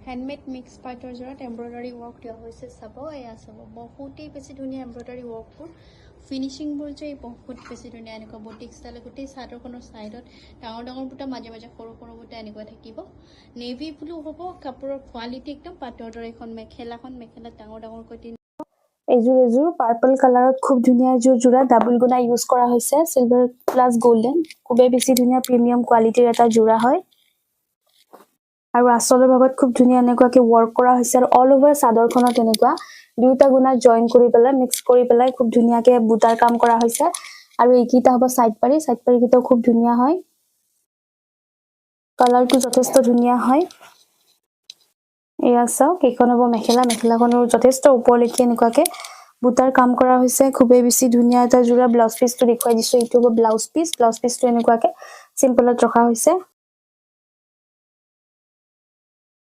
handmade mix pator jorat embroidery work dia hoise sabo eya sabo bohuti beshi dunia embroidery work pur finishing bol je bahut beshi dunia eniko boutique style guti chador kono side ot dangor buta maje maje koru buta eniko thakibo navy blue hobo kapur quality ekdom pator dor ekhon mekhela dangor koti Azure purple কালাৰত খুব ধুনিয়া Azure জোড়া double গুনা use কৰা হৈছে silver plus golden খুবে বেছি ধুনিয়া প্ৰিমিয়াম কোয়ালিটিৰ এটা জোড়া হয় আৰু আসলৰ ভাগত খুব ধুনিয়া এনেকুৱাকে ওয়াৰ্ক কৰা হৈছে আৰু অল ওভাৰ চাদৰখনত এনেকুৱা দুটা গুনা জয়েন কৰি পেলাই মিক্স কৰি পেলাই খুব ধুনিয়াকে বুটাৰ কাম কৰা হৈছে আৰু এইকিটা হ'ব সাইড পাৰি কিটাও খুব ধুনিয়া হয় কালাৰটো যথেষ্ট ধুনিয়া হয় এয়া চাও কেখন হ'ব মেখেলাখনৰ যথেষ্ট ওপৰলৈকে এনেকুৱাকে বুটাৰ কাম কৰা হৈছে খুবে বেছি ধুনিয়া এটা জোড়া ব্লাউজ পিসটো দেখুৱাই দিছো এইটো হ'ব ব্লাউজ পিসটো এনেকুৱাকে সিম্পলত ৰখা হৈছে